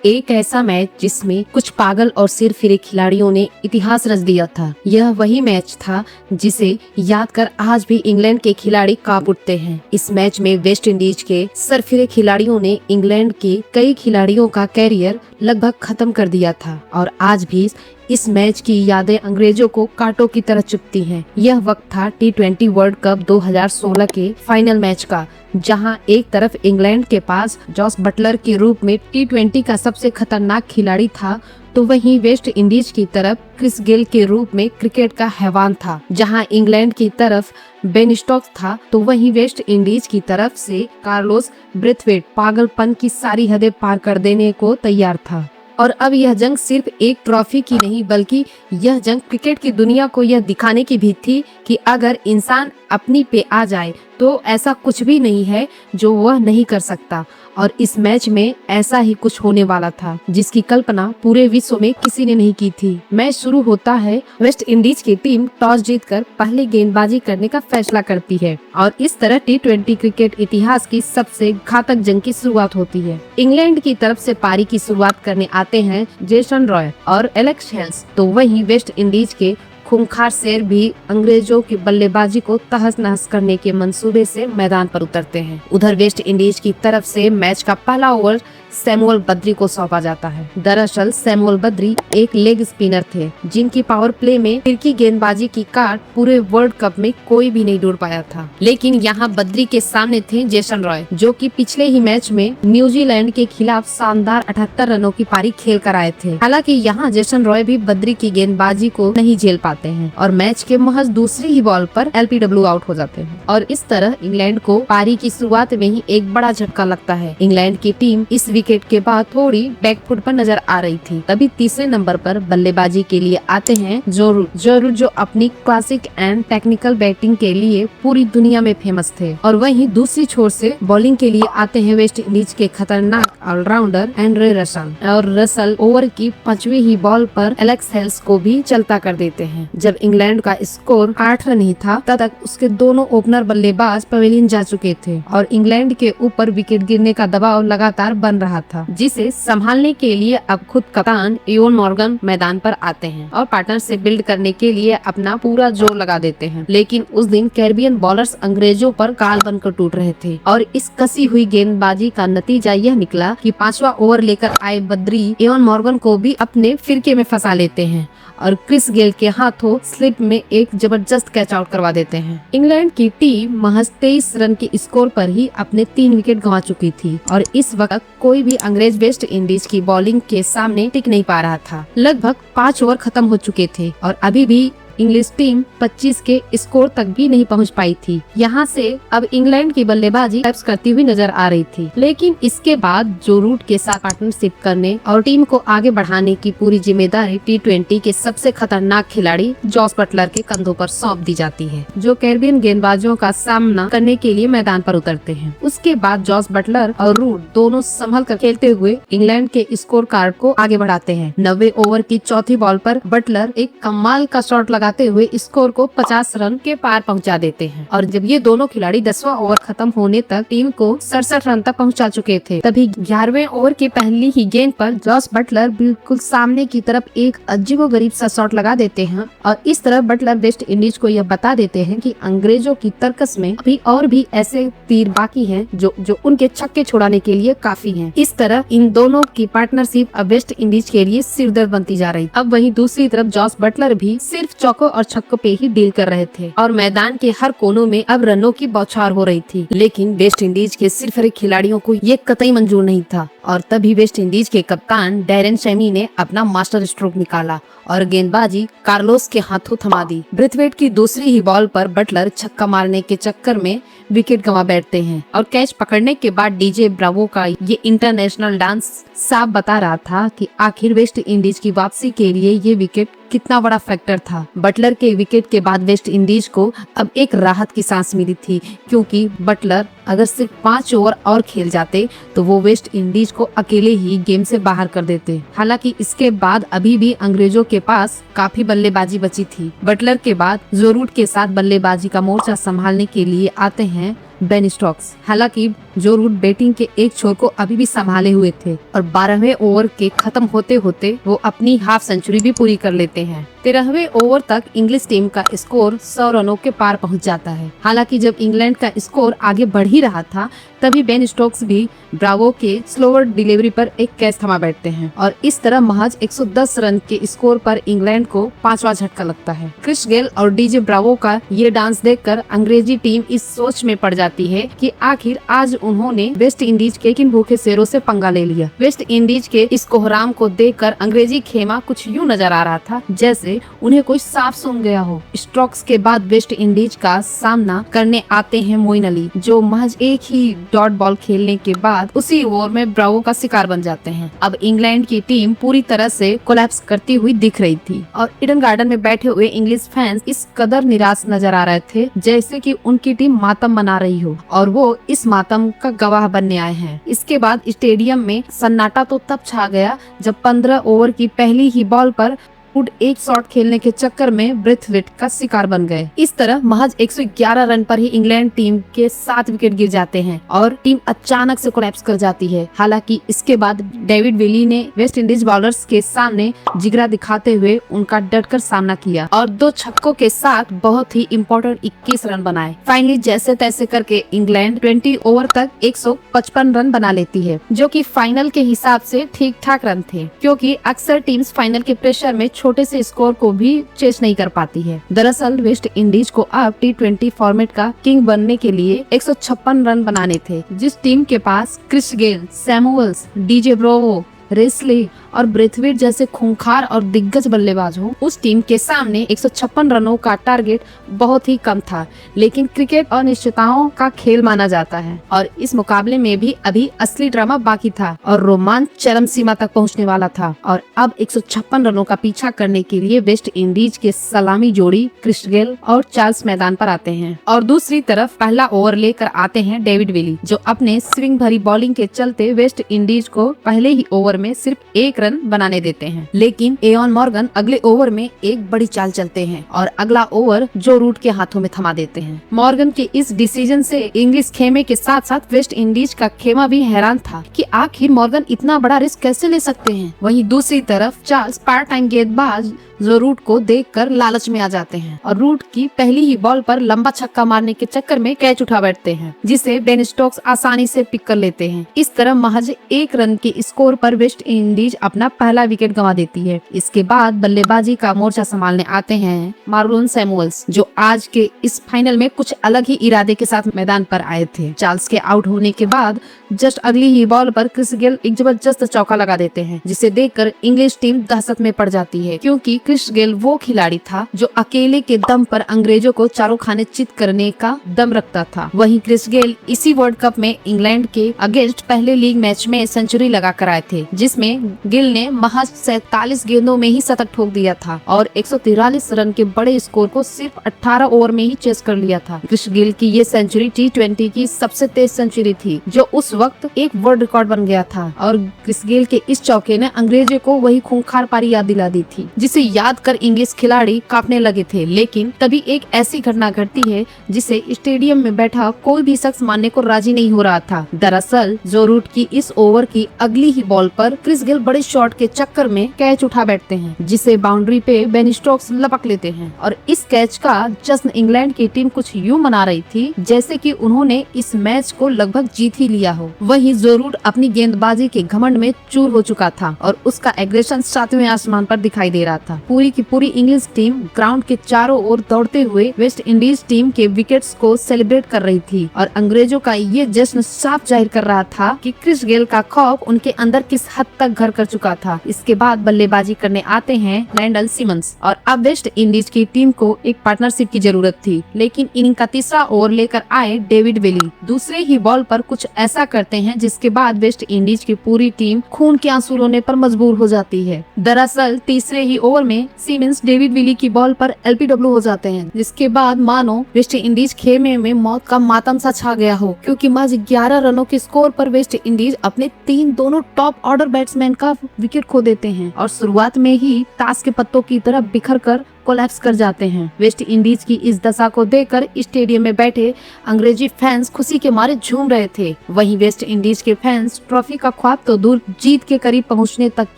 एक ऐसा मैच जिसमें कुछ पागल और सिरफिरे खिलाड़ियों ने इतिहास रच दिया था। यह वही मैच था जिसे याद कर आज भी इंग्लैंड के खिलाड़ी कांप उठते हैं। इस मैच में वेस्ट इंडीज के सरफिरे खिलाड़ियों ने इंग्लैंड के कई खिलाड़ियों का कैरियर लगभग खत्म कर दिया था और आज भी इस मैच की यादें अंग्रेजों को कांटों की तरह चुभती हैं। यह वक्त था T20 वर्ल्ड कप 2016 के फाइनल मैच का, जहां एक तरफ इंग्लैंड के पास जॉस बटलर के रूप में T20 का सबसे खतरनाक खिलाड़ी था, तो वहीं वेस्ट इंडीज की तरफ क्रिस गेल के रूप में क्रिकेट का हैवान था। जहां इंग्लैंड की तरफ बेन स्टोक्स था, तो वहीं वेस्ट इंडीज की तरफ से कार्लोस ब्रेथवेट पागलपन की सारी हदें पार कर देने को तैयार था। और अब यह जंग सिर्फ एक ट्रॉफी की नहीं, बल्कि यह जंग क्रिकेट की दुनिया को यह दिखाने की भी थी कि अगर इंसान अपनी पे आ जाए तो ऐसा कुछ भी नहीं है जो वह नहीं कर सकता। और इस मैच में ऐसा ही कुछ होने वाला था जिसकी कल्पना पूरे विश्व में किसी ने नहीं की थी। मैच शुरू होता है, वेस्ट इंडीज की टीम टॉस जीतकर पहले गेंदबाजी करने का फैसला करती है और इस तरह T20 क्रिकेट इतिहास की सबसे घातक जंग की शुरुआत होती है। इंग्लैंड की तरफ से पारी की शुरुआत करने आते हैं जेसन रॉय और एलेक्स हेल्स, तो वहीं वेस्ट इंडीज के खूंखार शेर भी अंग्रेजों की बल्लेबाजी को तहस नहस करने के मंसूबे से मैदान पर उतरते हैं। उधर वेस्ट इंडीज की तरफ से मैच का पहला ओवर सैमुअल बद्री को सौंपा जाता है। दरअसल सैमुअल बद्री एक लेग स्पिनर थे जिनकी पावर प्ले में फिरकी गेंदबाजी की काट पूरे वर्ल्ड कप में कोई भी नहीं ढूंढ पाया था। लेकिन यहाँ बद्री के सामने थे जेसन रॉय, जो कि पिछले ही मैच में न्यूजीलैंड के खिलाफ शानदार 78 रनों की पारी खेल कर आए थे। हालांकि यहाँ जेसन रॉय भी बद्री की गेंदबाजी को नहीं झेल पाते हैं और मैच के महज दूसरी ही बॉल पर LPW आउट हो जाते हैं। और इस तरह इंग्लैंड को पारी की शुरुआत में ही एक बड़ा झटका लगता है। इंग्लैंड की टीम इस विकेट के बाद थोड़ी बैकफुट पर नजर आ रही थी। तभी तीसरे नंबर पर बल्लेबाजी के लिए आते हैं जो रूट, जो अपनी क्लासिक एंड टेक्निकल बैटिंग के लिए पूरी दुनिया में फेमस थे। और वहीं दूसरी छोर से बॉलिंग के लिए आते हैं वेस्ट इंडीज के खतरनाक ऑलराउंडर एंड्रे रसल। और रसल ओवर की 5वीं ही बॉल पर एलेक्स हेल्स को भी चलता कर देते हैं। जब इंग्लैंड का स्कोर 8 रन ही था, तब तक उसके दोनों ओपनर बल्लेबाज पवेलियन जा चुके थे और इंग्लैंड के ऊपर विकेट गिरने का दबाव लगातार बन रहा था, जिसे संभालने के लिए अब खुद कप्तान इयोन मॉर्गन मैदान पर आते हैं और पार्टनर से बिल्ड करने के लिए अपना पूरा जोर लगा देते हैं। लेकिन उस दिन कैरिबियन बॉलर्स अंग्रेजों पर काल बनकर टूट रहे थे और इस कसी हुई गेंदबाजी का नतीजा यह निकला कि 5वां ओवर लेकर आए बद्री इयोन मॉर्गन को भी अपने फिरके में फंसा लेते हैं और क्रिस गेल के हाथों स्लिप में एक जबरदस्त कैच आउट करवा देते हैं। इंग्लैंड की टीम महज 23 रन के स्कोर पर ही अपने 3 विकेट गंवा चुकी थी और इस वक्त कोई भी अंग्रेज वेस्ट इंडीज की बॉलिंग के सामने टिक नहीं पा रहा था। लगभग 5 ओवर खत्म हो चुके थे और अभी भी इंग्लिश टीम 25 के स्कोर तक भी नहीं पहुंच पाई थी। यहाँ से अब इंग्लैंड की बल्लेबाजी लैप्स करती हुई नजर आ रही थी। लेकिन इसके बाद जो रूट के साथ पार्टनरशिप करने और टीम को आगे बढ़ाने की पूरी जिम्मेदारी T20 के सबसे खतरनाक खिलाड़ी जॉस बटलर के कंधों पर सौंप दी जाती है, जो कैरिबियन गेंदबाजों का सामना करने के लिए मैदान पर उतरते हैं। उसके बाद जॉस बटलर और रूट दोनों संभल कर खेलते हुए इंग्लैंड के स्कोर कार्ड को आगे बढ़ाते हैं। 90 ओवर की चौथी बॉल पर बटलर एक कमाल का शॉट लगाते हुए स्कोर को 50 रन के पार पहुंचा देते हैं। और जब ये दोनों खिलाड़ी 10वां ओवर खत्म होने तक टीम को 67 रन तक पहुंचा चुके थे, तभी 11वें ओवर की पहली ही गेंद पर जॉस बटलर बिल्कुल सामने की तरफ एक अजीबोगरीब सा शॉट लगा देते हैं और इस तरह बटलर वेस्ट इंडीज को यह बता देते हैं कि अंग्रेजों की तर्कस में अभी और भी ऐसे तीर बाकी हैं जो उनके छक्के छुड़ाने के लिए काफी हैं। इस तरह इन दोनों की पार्टनरशिप अब वेस्ट इंडीज के लिए सिरदर्द बनती जा रही। अब वहीं दूसरी तरफ जॉस बटलर भी सिर्फ चौकों और छक्कों पे ही डील कर रहे थे और मैदान के हर कोनों में अब रनों की बौछार हो रही थी। लेकिन वेस्ट इंडीज के सिरफिरे खिलाड़ियों को ये कतई मंजूर नहीं था और तभी वेस्ट इंडीज के कप्तान डैरेन शेमी ने अपना मास्टर स्ट्रोक निकाला और गेंदबाजी कार्लोस के हाथों थमा दी। ब्रेथवेट की दूसरी ही बॉल पर बटलर छक्का मारने के चक्कर में विकेट गंवा बैठते हैं और कैच पकड़ने के बाद डीजे ब्रावो का ये इंटरनेशनल डांस साफ बता रहा था कि आखिर वेस्ट इंडीज की वापसी के लिए ये विकेट कितना बड़ा फैक्टर था। बटलर के विकेट के बाद वेस्ट इंडीज को अब एक राहत की सांस मिली थी, क्योंकि बटलर अगर सिर्फ 5 ओवर और खेल जाते तो वो वेस्ट इंडीज को अकेले ही गेम से बाहर कर देते। हालांकि इसके बाद अभी भी अंग्रेजों के पास काफी बल्लेबाजी बची थी। बटलर के बाद जो रूट के साथ बल्लेबाजी का मोर्चा संभालने के लिए आते हैं बेन स्टोक्स। हालांकि जो रूट बैटिंग के एक छोर को अभी भी संभाले हुए थे और 12वें ओवर के खत्म होते होते वो अपनी हाफ सेंचुरी भी पूरी कर लेते हैं। 13वें ओवर तक इंग्लिश टीम का स्कोर 100 रनों के पार पहुंच जाता है। हालांकि जब इंग्लैंड का स्कोर आगे बढ़ ही रहा था तभी बेन स्टोक्स भी ब्रावो के स्लोअर डिलीवरी पर एक कैच थमा बैठते हैं और इस तरह महज 110 रन के स्कोर पर इंग्लैंड को 5वां झटका लगता है। क्रिस गेल और डीजे ब्रावो का ये डांस देखकर अंग्रेजी टीम इस सोच में पड़ जाती है कि आखिर आज उन्होंने वेस्ट इंडीज के किन भूखे शेरों से पंगा ले लिया। वेस्ट इंडीज के इस कोहराम को देखकर अंग्रेजी खेमा कुछ यूं नजर आ रहा था जैसे उन्हें कोई सांप सूंघ गया हो। स्ट्रोक्स के बाद वेस्ट इंडीज का सामना करने आते हैं मोइन अली, जो महज एक ही डॉट बॉल खेलने के बाद उसी ओवर में ब्रावो का शिकार बन जाते हैं। अब इंग्लैंड की टीम पूरी तरह से कोलैप्स करती हुई दिख रही थी और ईडन गार्डन में बैठे हुए इंग्लिश फैंस इस कदर निराश नजर आ रहे थे जैसे कि उनकी टीम मातम मना रही हो और वो इस मातम का गवाह बनने आए हैं। इसके बाद स्टेडियम में सन्नाटा तो तब छा गया जब 15 ओवर की पहली ही बॉल पर वुड एक शॉट खेलने के चक्कर में ब्रेथवेट का शिकार बन गए। इस तरह महज 111 रन पर ही इंग्लैंड टीम के 7 विकेट गिर जाते हैं और टीम अचानक से कोलैप्स कर जाती है। हालांकि इसके बाद डेविड विली ने वेस्ट इंडीज बॉलर्स के सामने जिगरा दिखाते हुए उनका डटकर सामना किया और 2 छक्कों के साथ बहुत ही इम्पोर्टेंट 21 रन बनाए। फाइनली जैसे तैसे करके इंग्लैंड 20 ओवर तक 155 रन बना लेती है, जो कि फाइनल के हिसाब से ठीक ठाक रन थे, क्योंकि अक्सर टीम्स फाइनल के प्रेशर में छोटे से स्कोर को भी चेस नहीं कर पाती है। दरअसल वेस्ट इंडीज को अब T20 फॉर्मेट का किंग बनने के लिए 156 रन बनाने थे। जिस टीम के पास Chris Gayle, Samuels, DJ Bravo, Russell और ब्रेथवेट जैसे खूंखार और दिग्गज बल्लेबाज हो, उस टीम के सामने 156 रनों का टारगेट बहुत ही कम था। लेकिन क्रिकेट अनिश्चितताओं का खेल माना जाता है और इस मुकाबले में भी अभी असली ड्रामा बाकी था और रोमांच चरम सीमा तक पहुंचने वाला था। और अब 156 रनों का पीछा करने के लिए वेस्ट इंडीज के सलामी जोड़ी क्रिस गेल और चार्ल्स मैदान पर आते हैं और दूसरी तरफ पहला ओवर लेकर आते हैं डेविड विली, जो अपने स्विंग भरी बॉलिंग के चलते वेस्ट इंडीज को पहले ही ओवर में सिर्फ 1 रन बनाने देते हैं। लेकिन एवन मॉर्गन अगले ओवर में एक बड़ी चाल चलते हैं और अगला ओवर जो रूट के हाथों में थमा देते हैं। मॉर्गन के इस डिसीजन से इंग्लिश खेमे के साथ साथ वेस्ट इंडीज का खेमा भी हैरान था कि आखिर मॉर्गन इतना बड़ा रिस्क कैसे ले सकते हैं। वहीं दूसरी तरफ चार्ल्स पार्ट टाइम गेंदबाज जो रूट को देखकर लालच में आ जाते हैं और रूट की पहली ही बॉल पर लंबा छक्का मारने के चक्कर में कैच उठा बैठते हैं, जिसे बेन स्टोक्स आसानी से पिक कर लेते हैं। इस तरह महज 1 रन के स्कोर पर वेस्ट इंडीज अपना पहला विकेट गंवा देती है। इसके बाद बल्लेबाजी का मोर्चा संभालने आते हैं मार्लोन सैमुअल्स, जो आज के इस फाइनल में कुछ अलग ही इरादे के साथ मैदान पर आए थे। चार्ल्स के आउट होने के बाद जस्ट अगली ही बॉल पर क्रिस गेल एक जबरदस्त चौका लगा देते हैं, जिसे देखकर इंग्लिश टीम दहशत में पड़ जाती है, क्योंकि क्रिस गेल वो खिलाड़ी था जो अकेले के दम पर अंग्रेजों को चारों खाने चित करने का दम रखता था। वहीं क्रिस गेल इसी वर्ल्ड कप में इंग्लैंड के अगेंस्ट पहले लीग मैच में सेंचुरी लगा कर आए थे, जिसमें गिल ने महज 47 गेंदों में ही शतक ठोक दिया था और 143 रन के बड़े स्कोर को सिर्फ 18 ओवर में ही चेस कर लिया था। क्रिस गेल की ये सेंचुरी T20 की सबसे तेज सेंचुरी थी, जो उस वक्त एक वर्ल्ड रिकॉर्ड बन गया था और क्रिस गेल के इस चौके ने अंग्रेजों को वही खूंखार पारी याद दिला दी थी, जिसे याद कर इंग्लिश खिलाड़ी कांपने लगे थे। लेकिन तभी एक ऐसी घटना घटती है जिसे स्टेडियम में बैठा कोई भी शख्स मानने को राजी नहीं हो रहा था। दरअसल जो रूट की इस ओवर की अगली ही बॉल पर क्रिस गेल बड़े शॉट के चक्कर में कैच उठा बैठते हैं, जिसे बाउंड्री पे बेन स्टोक्स लपक लेते हैं और इस कैच का जश्न इंग्लैंड की टीम कुछ यूं मना रही थी जैसे कि उन्होंने इस मैच को लगभग जीत ही लिया हो। वहीं जो रूट अपनी गेंदबाजी के घमंड में चूर हो चुका था और उसका एग्रेशन 7वें आसमान पर दिखाई दे रहा था। पूरी की पूरी इंग्लिश टीम ग्राउंड के चारों ओर दौड़ते हुए वेस्ट इंडीज टीम के विकेट्स को सेलिब्रेट कर रही थी और अंग्रेजों का ये जश्न साफ जाहिर कर रहा था कि क्रिस गेल का खौफ उनके अंदर किस हद तक घर कर चुका था। इसके बाद बल्लेबाजी करने आते हैं रैंडल सिमंस और अब वेस्ट इंडीज की टीम को एक पार्टनरशिप की जरूरत थी, लेकिन इनिंग का तीसरा ओवर लेकर आए डेविड विली दूसरे ही बॉल पर कुछ ऐसा करते हैं जिसके बाद वेस्ट इंडीज की पूरी टीम खून के आंसू रोने पर मजबूर हो जाती है। दरअसल तीसरे ही ओवर में सिमंस डेविड विली की बॉल पर LBW हो जाते हैं, जिसके बाद मानो वेस्ट इंडीज खेमे में मौत का मातम सा छा गया हो, क्योंकि महज 11 रनों के स्कोर पर वेस्ट इंडीज अपने दोनों टॉप ऑर्डर बैट्समैन का विकेट खो देते हैं और शुरुआत में ही ताश के पत्तों की तरह बिखर कर कोलैप्स कर जाते हैं। वेस्ट इंडीज की इस दशा को देखकर स्टेडियम में बैठे अंग्रेजी फैंस खुशी के मारे झूम रहे थे। वहीं वेस्ट इंडीज के फैंस ट्रॉफी का ख्वाब तो दूर, जीत के करीब पहुंचने तक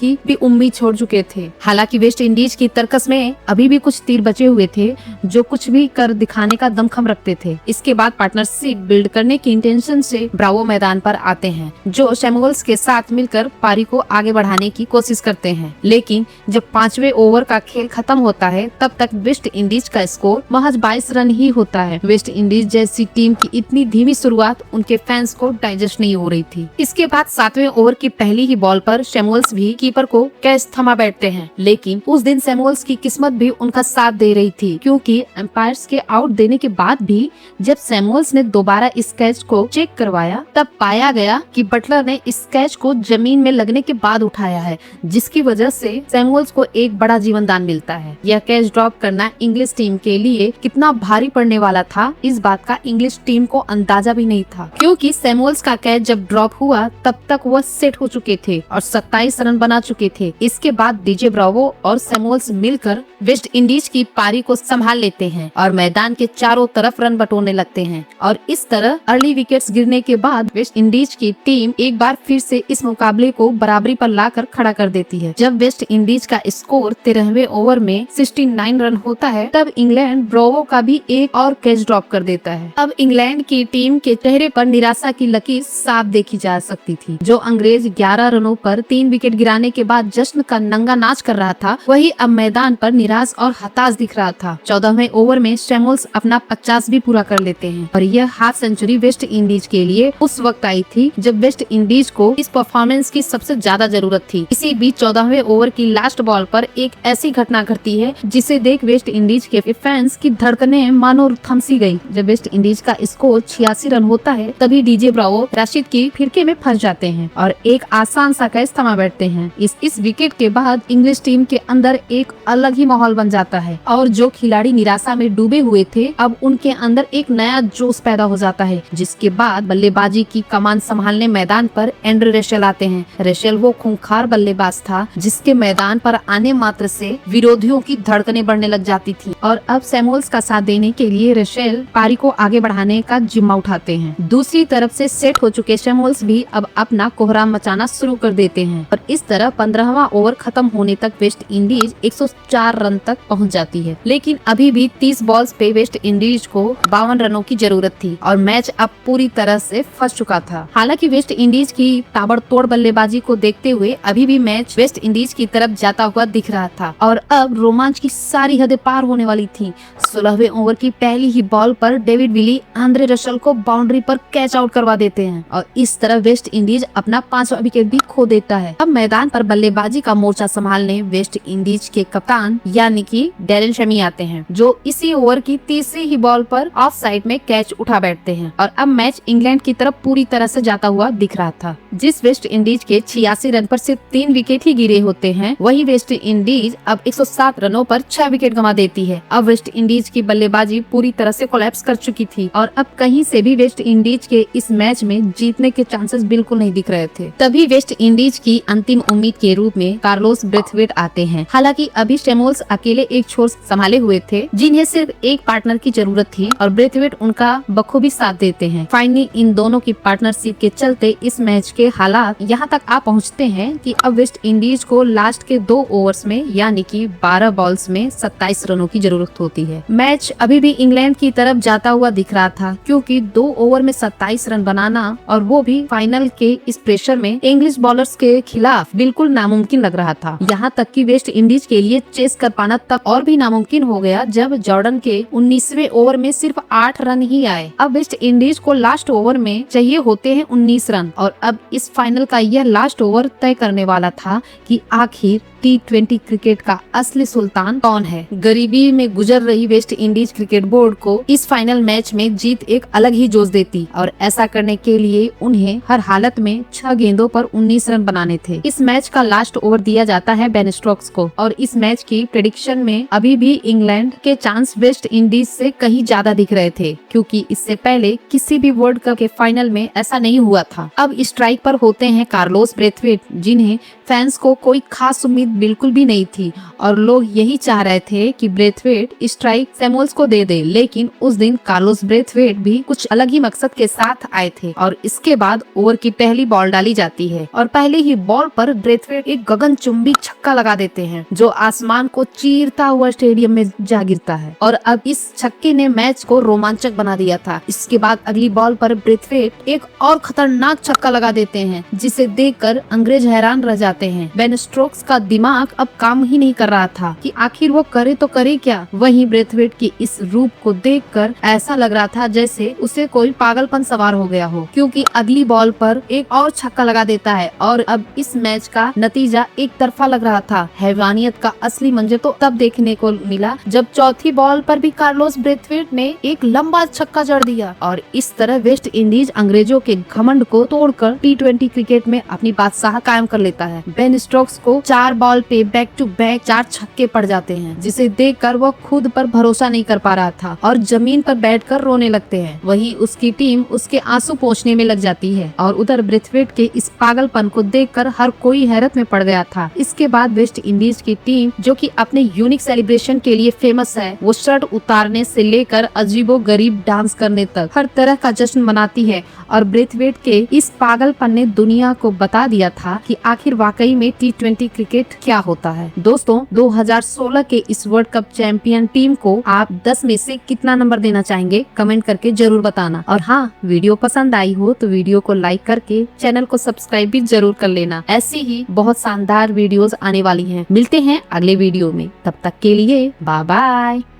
की भी उम्मीद छोड़ चुके थे। हालांकि वेस्ट इंडीज की तरकस में अभी भी कुछ तीर बचे हुए थे, जो कुछ भी कर दिखाने का दमखम रखते थे। इसके बाद पार्टनरशिप बिल्ड करने की इंटेंशन से ब्रावो मैदान पर आते हैं, जो सैमुअल्स के साथ मिलकर पारी को आगे बढ़ाने की कोशिश करते हैं। लेकिन जब 5वें ओवर का खेल खत्म होता है, तब तक वेस्ट इंडीज का स्कोर महज 22 रन ही होता है। वेस्ट इंडीज जैसी टीम की इतनी धीमी शुरुआत उनके फैंस को डाइजेस्ट नहीं हो रही थी। इसके बाद 7वें ओवर की पहली ही बॉल पर सैमुअल्स भी कीपर को कैच थमा बैठते हैं। लेकिन उस दिन सैमुअल्स की किस्मत भी उनका साथ दे रही थी, क्योंकि एम्पायर्स के आउट देने के बाद भी जब सैमुअल्स ने दोबारा इस कैच को चेक करवाया, तब पाया गया कि बटलर ने इस कैच को जमीन में लगने के बाद उठाया है, जिसकी वजह से सैमुअल्स को एक बड़ा जीवन दान मिलता है। यह कैच ड्रॉप करना इंग्लिश टीम के लिए कितना भारी पड़ने वाला था, इस बात का इंग्लिश टीम को अंदाजा भी नहीं था, क्योंकि सैमुअल्स का कैच जब ड्रॉप हुआ तब तक वह सेट हो चुके थे और 27 रन बना चुके थे। इसके बाद डीजे ब्रावो और सैमुअल्स मिलकर वेस्ट इंडीज की पारी को संभाल लेते हैं और मैदान के चारों तरफ रन बटोरने लगते हैं। और इस तरह अर्ली विकेट्स गिरने के बाद वेस्ट इंडीज की टीम एक बार फिर से इस मुकाबले को बराबरी पर लाकर खड़ा कर देती है। जब वेस्ट इंडीज का स्कोर 13वें ओवर में 69 रन होता है, तब इंग्लैंड ब्रावो का भी एक और कैच ड्रॉप कर देता है। अब इंग्लैंड की टीम के चेहरे पर निराशा की लकीर साफ देखी जा सकती थी। जो अंग्रेज 11 रनों पर 3 विकेट गिराने के बाद जश्न का नंगा नाच कर रहा था, वही अब मैदान पर निराश और हताश दिख रहा था। 14वें ओवर में सैमुअल्स अपना 50 भी पूरा कर लेते हैं और यह हाफ सेंचुरी वेस्ट इंडीज के लिए उस वक्त आई थी जब वेस्ट इंडीज को इस परफॉर्मेंस की सबसे ज्यादा जरूरत थी। इसी बीच 14वें ओवर की लास्ट बॉल पर एक ऐसी घटना घटती है जिसे देख वेस्ट इंडीज के फैंस की धड़कनें मानो थम सी गयी। जब वेस्ट इंडीज का स्कोर 86 रन होता है, तभी डीजे ब्रावो राशिद की फिरके में फंस जाते हैं और एक आसान सा कैच थमा बैठते हैं। इस विकेट के बाद इंग्लिश टीम के अंदर एक अलग ही माहौल बन जाता है और जो खिलाड़ी निराशा में डूबे हुए थे, अब उनके अंदर एक नया जोश पैदा हो जाता है। जिसके बाद बल्लेबाजी की कमान संभालने मैदान पर एंड्रे रसेल आते हैं। रसेल वो खूंखार बल्लेबाज था जिसके मैदान पर आने मात्र से विरोधियों की धड़कनें बढ़ने लग जाती थी और अब सैमुअल्स का साथ देने के लिए रसेल पारी को आगे बढ़ाने का जिम्मा उठाते हैं। दूसरी तरफ से सेट हो चुके सैमुअल्स भी अब अपना कोहराम मचाना शुरू कर देते हैं और इस तरह 15वां ओवर खत्म होने तक वेस्ट इंडीज 104 रन तक पहुंच जाती है। लेकिन अभी भी 30 बॉल्स पे वेस्ट इंडीज को 52 रनों की जरूरत थी और मैच अब पूरी तरह से फंस चुका था। हालांकि वेस्ट इंडीज की ताबड़तोड़ बल्लेबाजी को देखते हुए अभी भी मैच वेस्ट इंडीज की तरफ जाता हुआ दिख रहा था और अब रोमांच की सारी हदें पार होने वाली थी। 16वें ओवर की पहली ही बॉल पर डेविड विली एंड्रे रसेल को बाउंड्री पर कैच आउट करवा देते हैं और इस तरह वेस्ट इंडीज अपना 5वां विकेट भी खो देता है। अब मैदान पर बल्लेबाजी का मोर्चा संभालने वेस्ट इंडीज के कप्तान यानी कि डैरेन शमी आते हैं, जो इसी ओवर की तीसरी ही बॉल पर ऑफ साइड में कैच उठा बैठते हैं और अब मैच इंग्लैंड की तरफ पूरी तरह से जाता हुआ दिख रहा था। जिस वेस्ट इंडीज के 86 रन पर सिर्फ 3 विकेट ही गिरे होते हैं, वही वेस्ट इंडीज अब 107 रनों पर 6 विकेट गंवा देती है। अब वेस्ट इंडीज की बल्लेबाजी पूरी तरह से कोलैप्स कर चुकी थी और अब कहीं से भी वेस्ट इंडीज के इस मैच में जीतने के चांसेस बिल्कुल नहीं दिख रहे थे। तभी वेस्ट इंडीज की अंतिम उम्मीद के रूप में कार्लोस ब्रेथवेट आते हैं। हालांकि अभी सैमुअल्स अकेले एक छोर संभाले हुए थे, जिन्हें सिर्फ एक पार्टनर की जरूरत थी और ब्रेथवेट उनका बखूबी साथ देते हैं। फाइनली इन दोनों की पार्टनरशिप के चलते इस मैच के हालात यहाँ तक आ पहुँचते हैं कि अब वेस्ट इंडीज को लास्ट के 2 ओवर्स में यानी कि 12 बॉल्स में 27 रनों की जरूरत होती है। मैच अभी भी इंग्लैंड की तरफ जाता हुआ दिख रहा था, क्योंकि 2 ओवर में 27 रन बनाना और वो भी फाइनल के इस प्रेशर में इंग्लिश बॉलर्स के खिलाफ बिल्कुल नामुमकिन लग रहा था। यहाँ तक कि वेस्ट इंडीज के लिए चेस कर पाना तब और भी नामुमकिन हो गया जब जॉर्डन के 19वें ओवर में सिर्फ 8 रन ही आए। अब वेस्ट इंडीज को लास्ट ओवर में चाहिए होते हैं 19 रन और अब इस फाइनल का यह लास्ट ओवर तय करने वाला था कि आखिर T20 क्रिकेट का असली सुल्तान कौन है। गरीबी में गुजर रही वेस्ट इंडीज क्रिकेट बोर्ड को इस फाइनल मैच में जीत एक अलग ही जोश देती और ऐसा करने के लिए उन्हें हर हालत में 6 गेंदों पर 19 रन बनाने थे। इस मैच का लास्ट ओवर दिया जाता है बेन स्टोक्स को और इस मैच की प्रेडिक्शन में अभी भी इंग्लैंड के चांस वेस्ट इंडीज से कहीं ज्यादा दिख रहे थे, क्योंकि इससे पहले किसी भी वर्ल्ड कप के फाइनल में ऐसा नहीं हुआ था। अब स्ट्राइक पर होते हैं कार्लोस ब्रेथवेट, जिन्हें फैंस को कोई खास उम्मीद बिल्कुल भी नहीं थी और लोग यही चाह रहे थे कि ब्रेथवेट स्ट्राइक सैमुअल्स को दे दे, लेकिन उस दिन कार्लोस ब्रेथवेट भी कुछ अलग ही मकसद के साथ आए थे और इसके बाद ओवर की पहली बॉल डाली जाती है और पहले ही बॉल पर ब्रेथवेट एक गगनचुंबी छक्का लगा देते हैं जो आसमान को चीरता हुआ स्टेडियम में जा गिरता है और अब इस छक्के ने मैच को रोमांचक बना दिया था। इसके बाद अगली बॉल पर ब्रेथवेट एक और खतरनाक छक्का लगा देते हैं जिसे देखकर अंग्रेज हैरान रह जाते हैं। बेन स्टोक्स का दिमाग अब काम ही नहीं कर रहा था कि आखिर वो करे तो करे क्या। वहीं ब्रेथवेट की इस रूप को देखकर ऐसा लग रहा था जैसे उसे कोई पागलपन सवार हो गया हो, क्योंकि अगली बॉल पर एक और छक्का लगा देता है और अब इस मैच का नतीजा एक तरफा लग रहा था। हैवानियत का असली मंजर तो तब देखने को मिला जब चौथी बॉल पर भी कार्लोस ब्रेथवेट ने एक लंबा छक्का जड़ दिया और इस तरह वेस्ट इंडीज अंग्रेजों के घमंड को तोड़कर T20 क्रिकेट में अपनी बादशाह कायम कर लेता है। बेन स्टोक्स को 4 बॉल पे बैक टू बैक 4 छक्के पड़ जाते हैं जिसे देखकर वो खुद पर भरोसा नहीं कर पा रहा था और जमीन पर बैठकर रोने लगते हैं। वहीं उसकी टीम उसके आंसू पोंछने में लग जाती है और उधर ब्रेथवेट के इस पागलपन को देखकर हर कोई हैरत में पड़ गया था। इसके बाद वेस्ट इंडीज की टीम जो कि अपने यूनिक सेलिब्रेशन के लिए फेमस है, वो शर्ट उतारने से लेकर अजीबो गरीब डांस करने तक हर तरह का जश्न मनाती है और ब्रेथवेट के इस पागलपन ने दुनिया को बता दिया था कि आखिर वाकई में T20 क्रिकेट क्या होता है। दोस्तों 2016 के इस वर्ल्ड कप चैंपियन टीम को आप 10 में से कितना नंबर देना चाहेंगे कमेंट करके जरूर बताना। और हाँ, वीडियो पसंद आई हो तो वीडियो को लाइक करके चैनल को सब्सक्राइब भी जरूर कर लेना। ऐसी ही बहुत शानदार वीडियोस आने वाली हैं। मिलते हैं अगले वीडियो में, तब तक के लिए बाय बाय।